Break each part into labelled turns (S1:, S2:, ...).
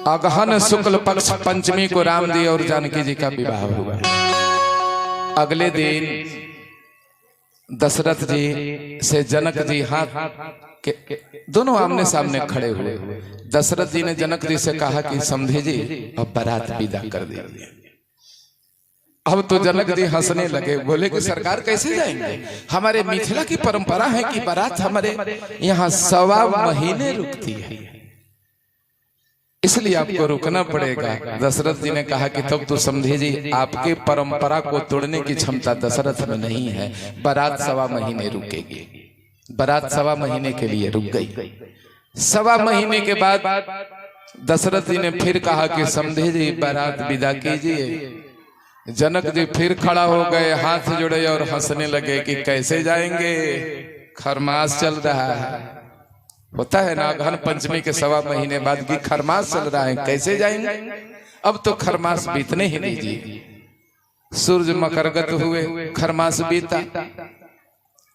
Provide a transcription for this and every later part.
S1: अगहन शुक्ल पक्ष पंचमी को राम जी और जानकी जी का विवाह हुआ। अगले दिन दशरथ जी से जनक जी हाथ के दोनों आमने सामने खड़े हुए। दशरथ जी ने जनक जी से कहा कि समझे जी अब बारात विदा कर दीजिए। अब तो जनक जी हंसने लगे, बोले कि सरकार कैसे जाएंगे, हमारे मिथिला की परंपरा है कि बारात हमारे यहाँ 1.25 महीने रुकती है, इसलिए आपको रुकना पड़ेगा। दशरथ जी ने कहा कि तब तो समझे जी आपके परंपरा को तोड़ने की क्षमता दशरथ में नहीं है, बारात 1.25 महीने रुकेगी। बारात 1.25 महीने के लिए रुक गई। 1.25 महीने के बाद दशरथ जी ने फिर कहा कि समझे जी बारात विदा कीजिए। जनक जी फिर खड़ा हो गए, हाथ जोड़े और हंसने लगे कि कैसे जाएंगे, खरमास चल रहा है। होता है ना, अगहन पंचमी के 1.25 महीने बाद की खरमास चल रहा है, कैसे जाएंगे। अब तो खरमास बीतने ही दीजिए। सूरज मकरगत हुए, खरमास बीता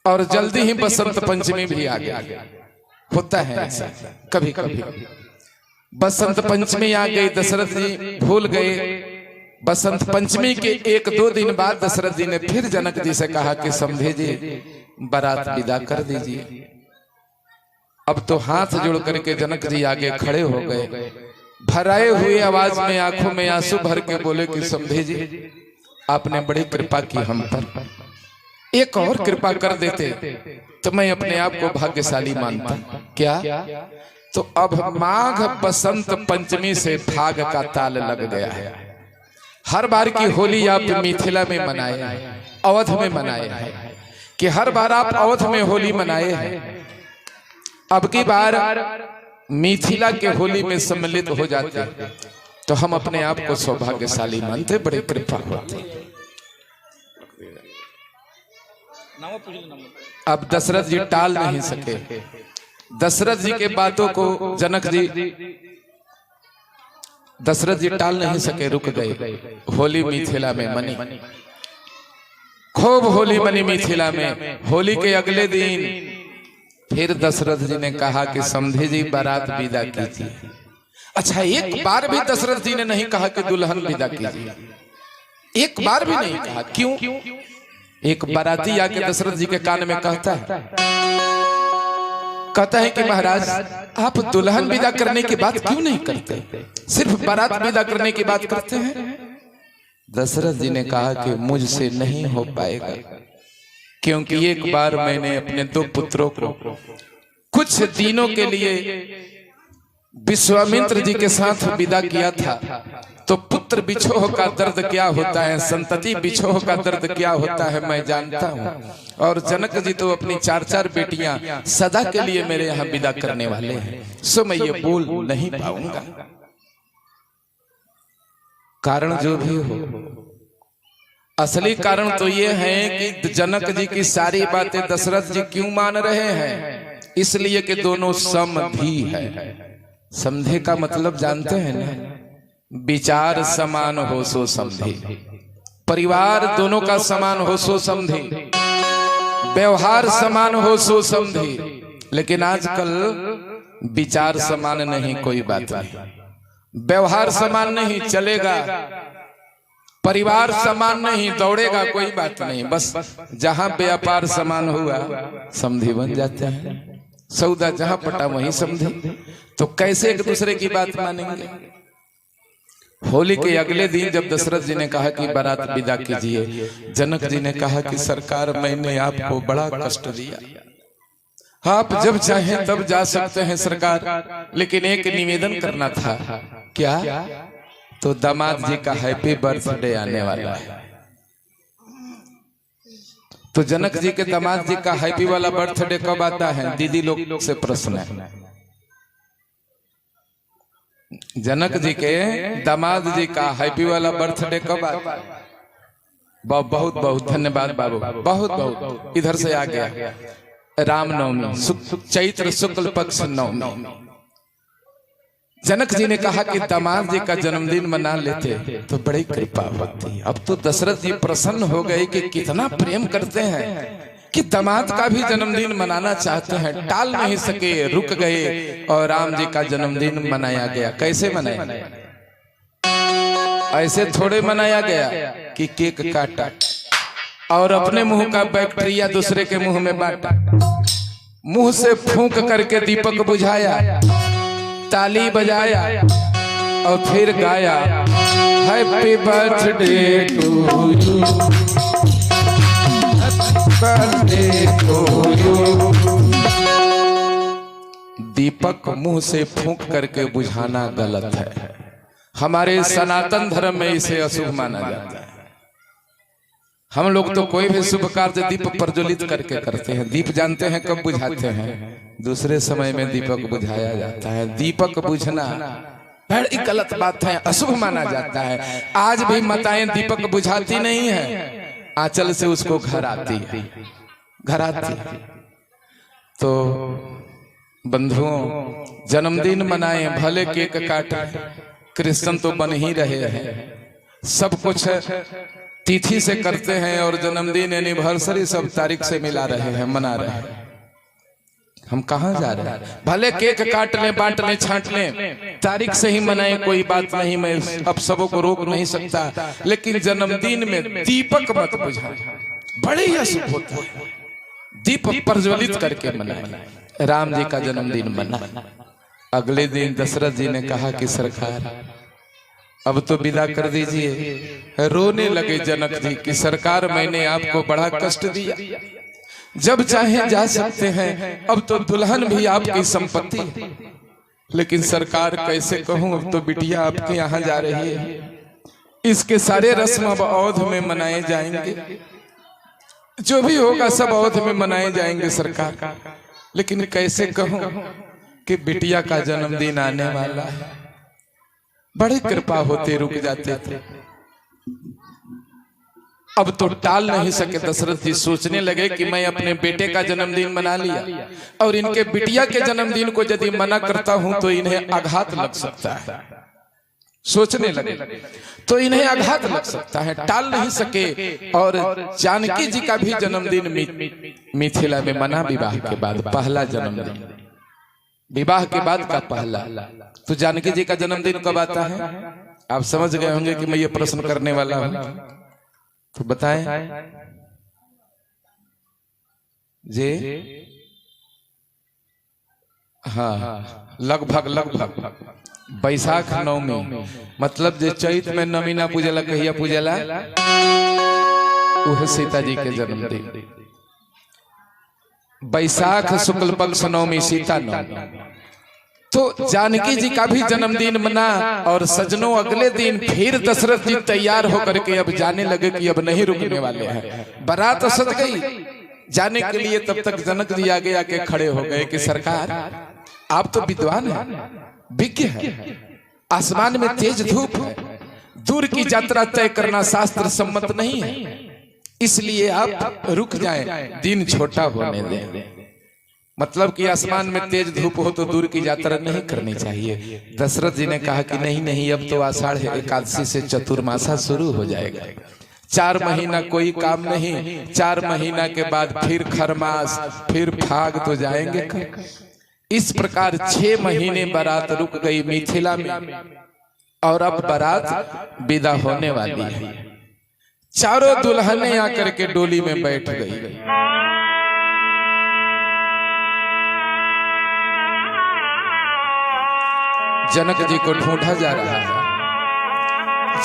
S1: और जल्दी ही बसंत पंचमी भी आ गया। होता है ऐसा कभी कभी। बसंत पंचमी आ गई, दशरथ जी भूल गए। बसंत पंचमी के 1-2 दिन बाद दशरथ जी ने फिर जनक जी से कहा कि समझे जी बारात विदा कर दीजिए। अब तो हाथ जोड़ करके जनक जी आगे खड़े हो गए। भराए हुए आवाज में आंखों में आंसू भर के बोले कि समझे जी आपने बड़ी कृपा की हम पर, एक और कृपा कर देते तो मैं अपने आप को भाग्यशाली मानता। क्या? तो अब माघ बसंत पंचमी से भाग का ताल लग गया है। हर बार की होली आप मिथिला में मनाए हैं, अवध में मनाए हैं कि हर बार आप अवध में होली मनाए हैं, अब की बार मिथिला के होली में सम्मिलित हो जाते तो हम अपने आप को सौभाग्यशाली मानते, बड़ी कृपा होती। अब दशरथ जी टाल नहीं सके। दशरथ जी के बातों को दशरथ जी टाल नहीं सके, रुक गए। होली मिथिला में मनी, खूब होली मनी मिथिला में। होली के अगले दिन फिर दशरथ जी ने कहा कि समझे जी बारात विदा कीजिए। अच्छा, एक बार भी दशरथ जी ने नहीं कहा कि दुल्हन विदा कीजिए, एक बार भी नहीं कहा। क्यों? एक बाराती आके दशरथ जी के कान में कहता है कि महाराज आप दुल्हन विदा करने की बात क्यों नहीं करते, सिर्फ बारात विदा करने की बात करते हैं। दशरथ जी ने कहा कि मुझसे नहीं हो पाएगा, क्योंकि एक बार मैंने अपने 2 पुत्रों को कुछ दिनों के लिए विश्वामित्र जी के साथ विदा किया था। तो पुत्र बिछोह का दर्द क्या होता है, संतति बिछोह का दर्द क्या होता है मैं जानता हूँ। और जनक जी तो अपनी 4-4 बेटियां सदा के लिए मेरे यहाँ विदा करने वाले हैं, सो मैं ये बोल नहीं पाऊंगा। कारण जो भी हो, असली कारण तो ये है कि जनक जी की सारी बातें दशरथ जी क्यों मान रहे हैं, इसलिए कि दोनों समधी है। समझे का मतलब जानते हैं ना, विचार समान हो सो समझे, परिवार दोनों का समान हो सो समझे, व्यवहार समान हो सो समझे। लेकिन आजकल विचार समान नहीं, कोई बात नहीं, व्यवहार समान नहीं चलेगा, परिवार समान नहीं दौड़ेगा, कोई बात नहीं। बस जहां व्यापार समान हुआ समधी बन जाते हैं, सौदा जहां पटा वहीं समधी। तो कैसे एक दूसरे की बात मानेंगे। होली के अगले दिन जब दशरथ जी ने कहा कि बारात विदा कीजिए, जनक जी ने कहा कि सरकार मैंने आपको बड़ा कष्ट दिया, आप जब चाहें तब जा सकते हैं सरकार, लेकिन एक निवेदन करना था। क्या? तो दामाद जी का हैप्पी बर्थडे आने वाला है। तो जनक जी के दामाद जी का हैप्पी वाला बर्थडे कब आता है, दीदी लोग से प्रश्न है। जनक जी के दामाद जी का हैप्पी वाला बर्थडे कब आता है? बहुत बहुत धन्यवाद बाबू, बहुत बहुत। इधर से आ गया रामनवमी, चैत्र शुक्ल पक्ष नवमी। जनक जी ने कहा कि दामाद जी का जन्मदिन मना लेते तो बड़ी कृपा होती। अब तो दशरथ जी प्रसन्न हो गए कि कितना प्रेम करते हैं, कि दामाद का भी जन्मदिन मनाना चाहते हैं, टाल नहीं सके, रुक गए और राम जी का जन्मदिन मनाया गया। कैसे मनाया? ऐसे थोड़े मनाया गया कि केक काटा और अपने मुंह का बैक्टीरिया दूसरे के मुंह में बांटा, मुंह से फूंक करके दीपक बुझाया, ताली बजाया और फिर गाया happy birthday to you, birthday to you. दीपक मुंह से फूंक करके बुझाना गलत है। हमारे सनातन धर्म में इसे अशुभ माना जाता है। हम लोग तो कोई भी शुभ कार्य दीप प्रज्वलित करके करते हैं। दीप जानते हैं कब बुझाते हैं? दूसरे समय में दीपक बुझाया जाता है। दीपक बुझना बड़ी गलत बात है, अशुभ माना जाता है। आज भी माताएं दीपक बुझाती नहीं है, आंचल से उसको घर आती है, घर आती है। तो बंधुओं, जन्मदिन मनाएं, भले केक काटें, क्रिश्चियन तो बन ही रहे हैं, सब कुछ तिथि से करते हैं और जन्मदिन एनिवर्सरी सब तारीख से मिला रहे हैं, मना रहे हैं। हम कहां जा रहे हैं? भले केक काट लें, बांट लें, छांट लें, तारीख से ही मनाएं, कोई बात नहीं, मैं अब सबों को रोक नहीं सकता, लेकिन जन्मदिन में दीपक मत बुझाएं, बड़े ही अशुभ होता है। दीप प्रज्वलित करके मनाएं। राम जी का जन्मदिन मना। अगले दिन दशरथ जी ने कहा कि सरकार अब तो विदा कर दीजिए। रोने लगे जनक जी कि सरकार मैंने आपको बड़ा कष्ट दिया, जब चाहे जा सकते हैं, अब तो दुल्हन भी आपकी संपत्ति है, लेकिन सरकार कैसे कहूं, अब तो बिटिया आपके यहाँ जा रही है, इसके सारे रस्म अब अवध में मनाए जाएंगे, जो भी होगा सब अवध में मनाए जाएंगे सरकार, लेकिन कैसे कहूं कि बिटिया का जन्मदिन आने वाला है। बड़ी कृपा होते रुक जाते थे, अब तो टाल नहीं सके। दशरथ जी सोचने लगे कि मैं अपने बेटे का जन्मदिन मना लिया और इनके बिटिया के जन्मदिन को यदि मना करता हूं तो इन्हें आघात लग सकता है। सोचने लगे तो इन्हें आघात लग सकता है, टाल नहीं सके। और जानकी जी का भी जन्मदिन मिथिला में मना, विवाह के बाद पहला जन्मदिन, विवाह के बाद का पहला। तो जानकी जी का जन्मदिन कब आता है? आप समझ गए होंगे कि मैं ये प्रश्न करने वाला हूं, तो बताएं जी। हाँ, लगभग बैसाख नवमी, मतलब जो चैत में नवमी ना पूजला, कहिया पूजला, वह सीता जी के जन्मदिन। बैसाख शुक्ल पक्ष नवमी, सीता नवमी। तो जानकी जी का भी जन्मदिन मना और सजनों अगले दिन फिर दशरथ जी तैयार होकर के अब जाने लगे कि अब नहीं रुकने वाले हैं। बारात सज गई जाने के लिए, तब तक जनक जी आगे आके खड़े हो गए कि सरकार आप तो विद्वान हैं, विज्ञ हैं, आसमान में तेज धूप है, दूर की यात्रा तय करना शास्त्र सम्मत नहीं है, इसलिए आप रुक जाएं, दिन छोटा होने दें। मतलब कि आसमान में तेज धूप हो तो दूर की यात्रा नहीं करनी चाहिए। दशरथ जी ने कहा कि नहीं नहीं, अब तो आषाढ़ एकादशी से चतुर्मासा शुरू हो जाएगा, 4 महीना कोई काम नहीं, 4 महीना के बाद फिर खरमास, फिर फाग तो जाएंगे। इस प्रकार 6 महीने बारात रुक गई मिथिला में और अब बारात विदा होने वाली है। चारों दुल्हनें आकर के डोली में बैठ गई। जनक जी को ढूंढा जा रहा है,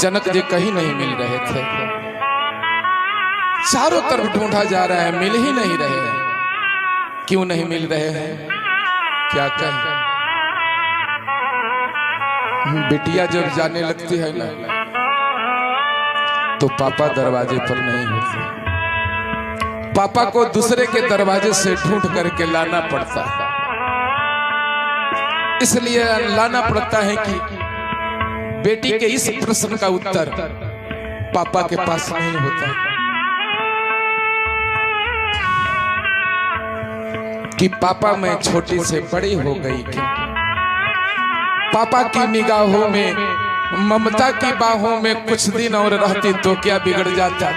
S1: जनक जी कहीं नहीं मिल रहे थे, चारों तरफ ढूंढा जा रहा है, मिल ही नहीं रहे हैं। क्यों नहीं मिल रहे हैं? क्या कहें, बिटिया जब जाने लगती है ना तो पापा दरवाजे पर नहीं होते, पापा को दूसरे के दरवाजे से ढूंढ करके लाना पड़ता है। इसलिए लाना पड़ता है कि बेटी के इस प्रश्न का उत्तर पापा के पास नहीं होता कि पापा मैं छोटी से बड़ी हो गई, पापा की निगाहों में, ममता की बाहों में कुछ दिन और रहती तो क्या बिगड़ जाता,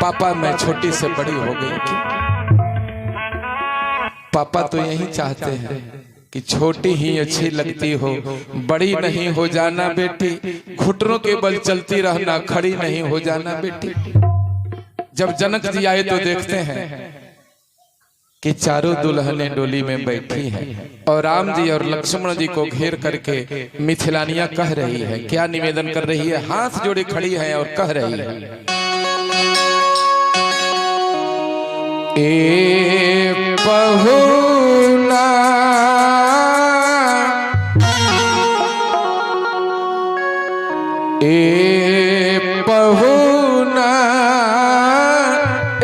S1: पापा मैं छोटी से बड़ी हो गई। पापा तो यही चाहते हैं कि छोटी ही अच्छी लगती हो, बड़ी नहीं हो जाना बेटी, घुटनों के बल चलती रहना, खड़ी नहीं हो जाना बेटी। जब जनक जी आए तो देखते हैं कि चारों दुल्हनें डोली में बैठी हैं और राम जी और लक्ष्मण जी को घेर करके मिथिलानियां कह रही है, क्या निवेदन कर रही है, हाथ जोड़े खड़ी है और कह रही है, ए पहुना ए पहुना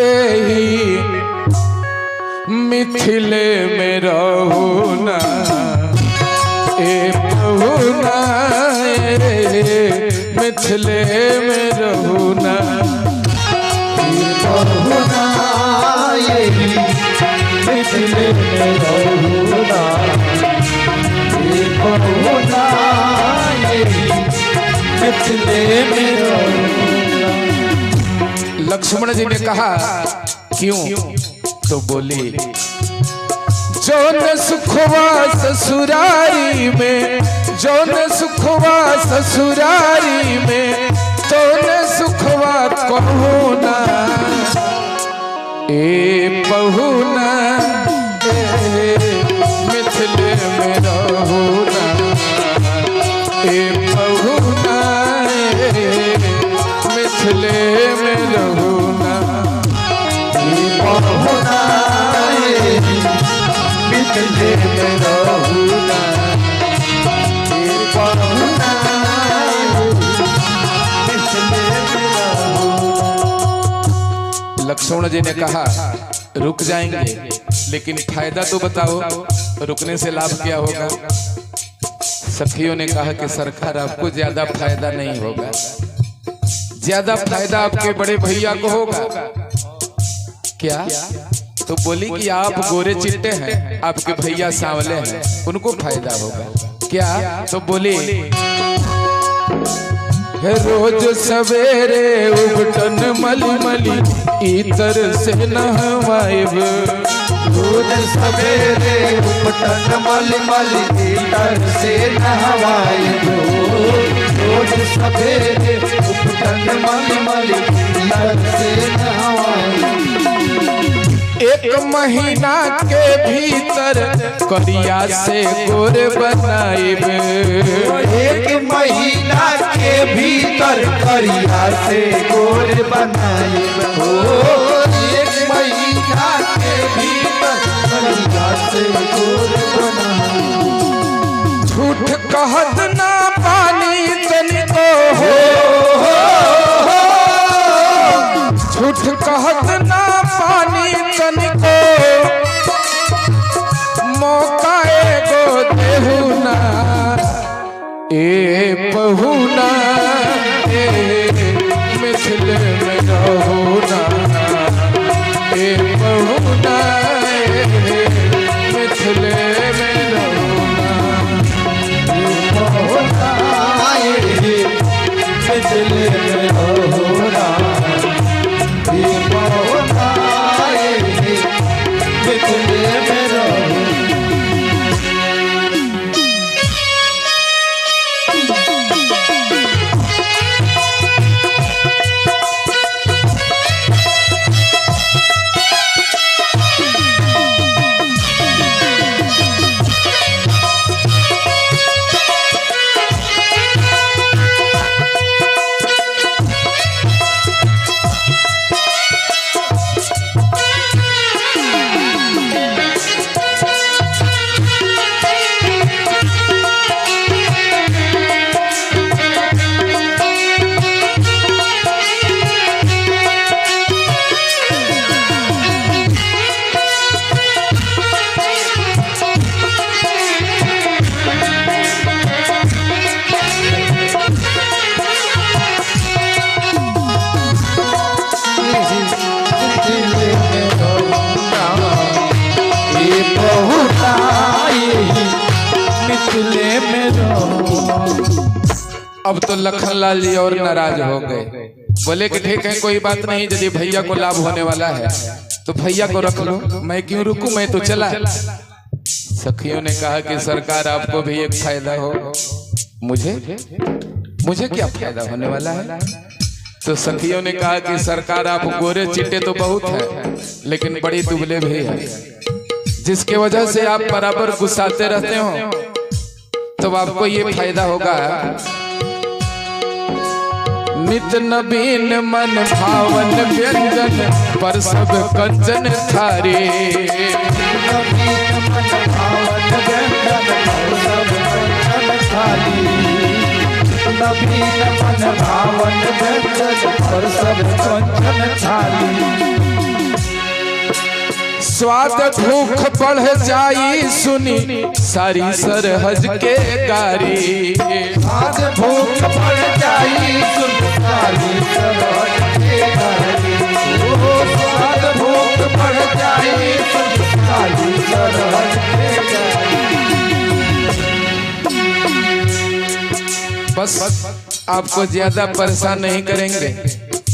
S1: एही मिथिले में रहुना, ए पहुना मिथिले में रहुना,
S2: ए पहुना मिथिले में रहुना, ए पहुना मिथिले में रहुना।
S1: लक्ष्मण जी ने कहा क्यों? तो बोली जौन सुखवा ससुरारी में, जौन सुखवा ससुरारी में, जौन सुखवा कहूना, ए पहुना मिथिले में रहुना, ए पहुना मिथिले में रहुना,
S2: पहुना मिथिले में रहुना, पहुना मिथिले में रहुना।
S1: लक्ष्मण जी ने कहा रुक जाएंगे, लेकिन फायदा तो बताओ, रुकने से लाभ क्या होगा? सखियों ने कहा कि सरकार आपको ज्यादा फायदा नहीं होगा, ज्यादा फायदा आपके बड़े भैया को होगा। क्या? तो बोली कि आप गोरे चिट्टे हैं, आपके भैया सांवले हैं, उनको फायदा होगा। क्या? तो बोली रोज सवेरे उबटन मली मली इतर से नहवाइब,
S2: रोज सवेरे उबटन मली मली इतर से नहवाइब, रोज सवेरे उबटन मली मली इतर से नहवाइब।
S1: एक महीना के भीतर करिया से गोरे बनाइब,
S2: एक महीना के भीतर करिया से गोरे बनाइब, एक महीना के भीतर करिया से गोरे बनाइब।
S1: झूठ कहत ना पानी तनिको हो, झूठ कहत ना पानी तनिको, मौका एगो देहुना, ए पहुना मिथिले में रहुना, ए पहुना मिथिले में रहुना,
S2: पहुना मिथिले में रहुना, ए पहुना मिथिले में रहुना।
S1: अब तो लखनलाल जी और नाराज हो गए, बोले कि ठीक है कोई बात नहीं, यदि भैया को लाभ होने वाला है तो भैया को रख लो, मैं क्यों रुकूं, मैं तो चला। सखियों ने कहा कि सरकार आपको भी एक फायदा हो। मुझे क्या फायदा होने वाला है? तो सखियों ने कहा कि सरकार आप गोरे चिट्टे तो बहुत है, लेकिन बड़ी दुबले भी है, जिसके वजह से आप बराबर गुस्साते रहते हो। तो आपको ये फायदा होगा, नित नवीन मन भावन व्यंजन पर सब कंचन थारी।
S2: नवीन मन भावन व्यंजन पर सब कंचन थारी। नवीन मन भावन व्यंजन पर सब कंचन थारी।
S1: स्वाद भूख बढ़ जाई सुनी सारी सरहज के गारी।
S2: स्वाद भूख बढ़ जाई सुनी सारी सरहज के गारी। स्वाद भूख बढ़ जाई सुनी सारी सरहज के गारी।
S1: बस आपको ज्यादा परेशान नहीं करेंगे,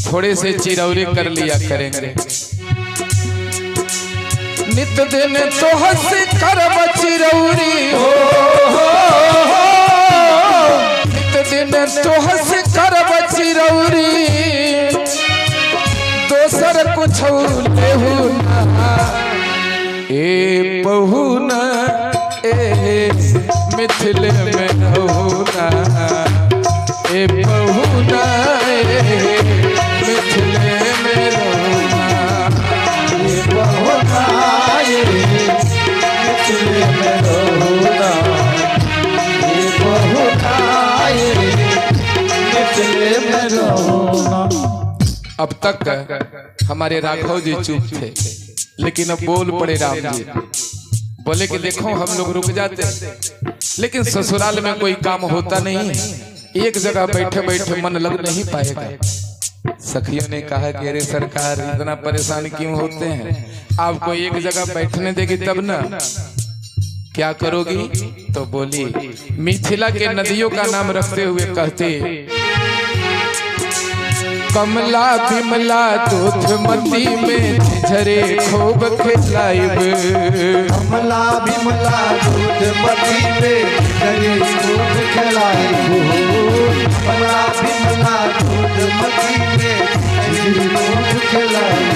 S1: थोड़े से चिरौरी कर लिया करेंगे। नित दिन तो हंस करब चिरौरी हो, नित दिन तो हंस करब चिरौरी। दोसर कुछ लेहू ना ए बहुना ए मिथिल में रहुना ए बहुना ए मिथिल में रहुना
S2: ये बहुना मिथिल में रहुना। ये बहुना मिथिल में रहुना।
S1: अब तक हमारे राघव जी चुप थे, लेकिन अब बोल पड़े राम जी। बोले कि देखो हम लोग रुक जाते, लेकिन ससुराल में कोई काम होता नहीं है, एक जगह बैठे बैठे मन लग नहीं पाएगा। सखियों ने कहा कि अरे सरकार इतना परेशान क्यों होते हैं, आपको एक जगह बैठने देगी तब ना, क्या करोगी? तो बोली मिथिला के नदियों का नाम रखते हुए कहते, कमला बिमला दूधमती में झरे खूब खिलाइब।
S2: कमला बिमला दूधमती में झरे खूब खिलाइब। कमला बिमला दूधमती में झरे खूब खिलाइब।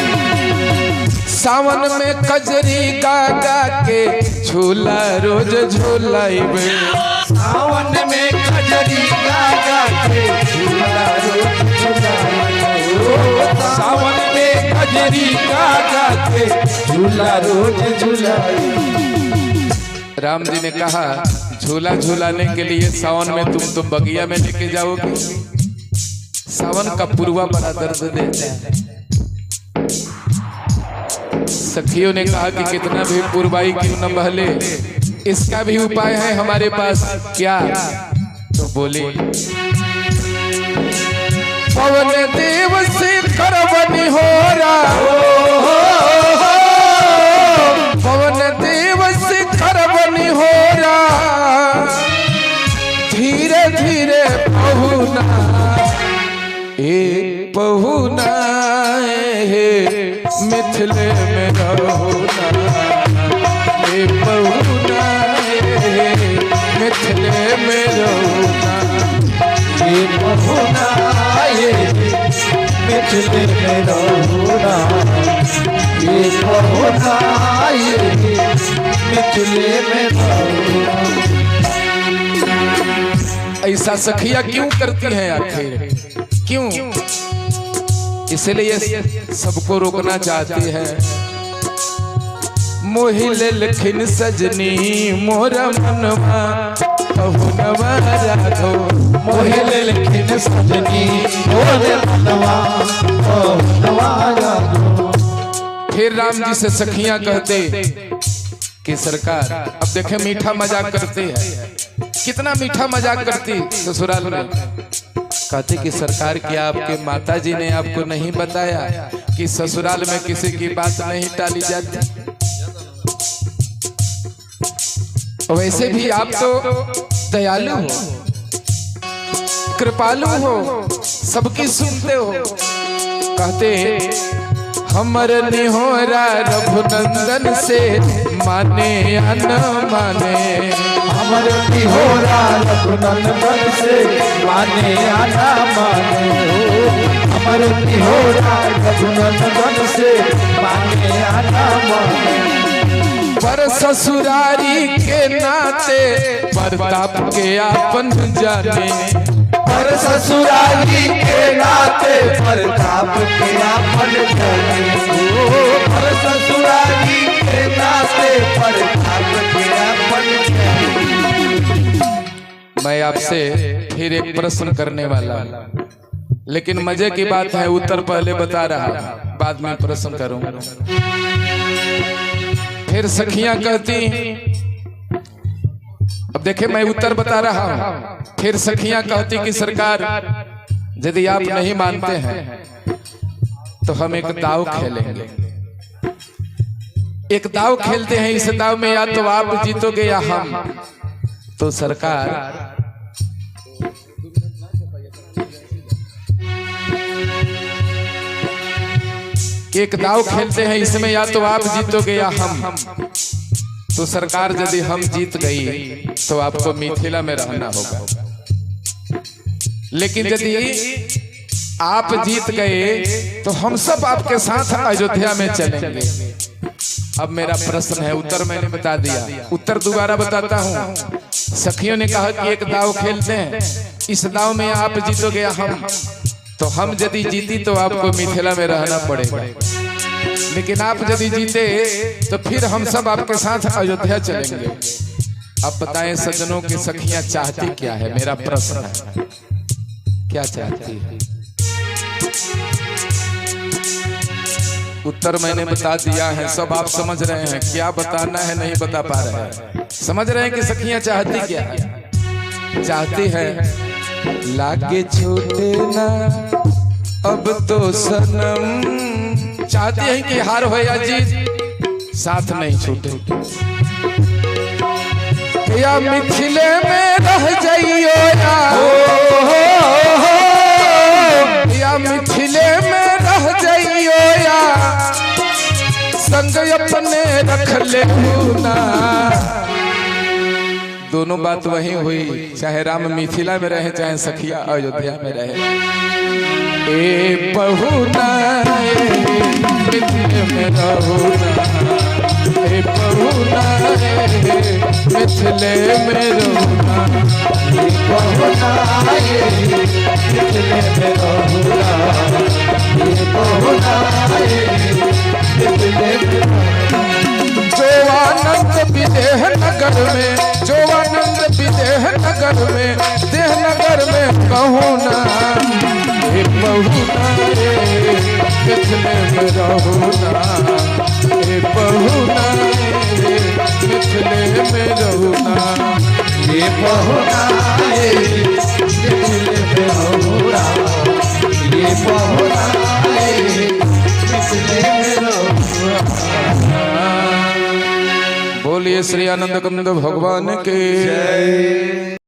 S1: सावन में कजरी गा गा के झूला रोज झूलाइब।
S2: सावन में कजरी गा गा के झूला रोज झूलाइब। सावन में कजरी गा गा के झूला रोज झूलाइब।
S1: राम जी ने कहा झूला झूलाने के लिए सावन में तुम तो बगिया में लेके जाओगे, सावन का पुरवा बड़ा दर्द देता है। सखियों ने कहा कि कितना भी पुरवाई क्यों न बहले, इसका भी उपाय है हमारे पास। क्या? तो बोले पवन देव से करबनी हो रहा, पवन देव से करबनी हो रहा। धीरे धीरे बहुना ए बहुना मिथिल में रहुना ए बहुना मिथिल में रहुना।
S2: ये बहुना मिथिल में रहुना। ये बहुना मिथिल में रहुना।
S1: ऐसा सखिया क्यों करती हैं आखिर, क्यों? इसलिए सबको रोकना चाहती है। मोहिल लखिन सजनी मोरा मनवा कहूनवा राधो।
S2: मोहिल लखिन सजनी मोरा मनवा कहूनवा राधो।
S1: फिर राम जी से सखियां कहते कि सरकार अब देखे मीठा मजाक करते हैं, कितना मीठा मजाक करती ससुराल में। कहते कि सरकार क्या आपके माता जी ने आपको नहीं बताया कि ससुराल में किसी की बात नहीं टाली जाती? वैसे भी आप तो दयालु हो, कृपालु हो, सबकी सुनते हो। कहते हमर निहोरा रघुनंदन से माने या न माने,
S2: हमर निहोरा रघुनंदन से माने या ना माने, हमर निहोरा रघुनंदन से माने या ना माने।
S1: पर ससुरारी के नाते प्रताप के आपन जाने,
S2: पर ससुराली के नाते प्रताप के आपन जाने, पर ससुराली के नाते प्रताप के आपन जाने।
S1: मैं आपसे फिर एक प्रश्न करने वाला हूं, लेकिन मजे की बात है उत्तर पहले बता रहा, बाद में प्रश्न करूंगा। फिर सखियां कहती, अब देखे मैं उत्तर बता रहा हूं, फिर सखियां कहती कि सरकार यदि आप नहीं मानते हैं तो हम एक दाव खेलेंगे। एक दाव खेलते हैं, इस दाव में या तो आप जीतोगे या हम। तो सरकार एक दाव खेलते हैं, इसमें या तो आप जीतोगे या हम। तो सरकार यदि हम जीत गई तो आपको मिथिला में रहना होगा, लेकिन यदि आप जीत गए तो हम सब आपके साथ अयोध्या में चलेंगे। अब मेरा प्रश्न है, उत्तर मैंने बता दिया, उत्तर दोबारा बताता हूं। सखियों ने कहा कि एक दाव खेलते हैं, इस दाव में आप जीतोगे या हम। तो हम यदि जीती तो आपको मिथिला में रहना पड़ेगा, लेकिन आप यदि जीते तो फिर हम सब आपके साथ अयोध्या चलेंगे। अब बताएं सज्जनों की सखियां चाहती क्या है, मेरा प्रश्न है, क्या चाहती है? उत्तर मैंने बता दिया है, सब आप समझ रहे हैं। क्या बताना है नहीं बता पा रहे हैं। समझ रहे हैं कि सखियां चाहती क्या है? चाहती है लागे छूटे ना अब तो सनम, चाहती है कि हार हो या जीत साथ नहीं छूटे, या मिथिले में रह जाइयो या मिथिले में रह जाइयो या संग अपने रख ले ना। दोनों बात वही हुई, चाहे राम मिथिला में रहे चाहे सखिया अयोध्या में रहे। ए बहुना मिथिले में रहुना, ए बहुना मिथिले में रहुना,
S2: ए बहुना मिथिले में रहुना, ए बहुना मिथिले में रहुना।
S1: जो आनंद विदेह नगर में, जो आनंद विदेह नगर में, देह नगर में कहूँ ना, हे बहुना मिथिले में रहूना, हे बहुना मिथिले में रहूना,
S2: ये बहुना मिथिले में रहुना, ये बहुना मिथिले में रहुना।
S1: बोलिए श्री आनंद कंद भगवान के।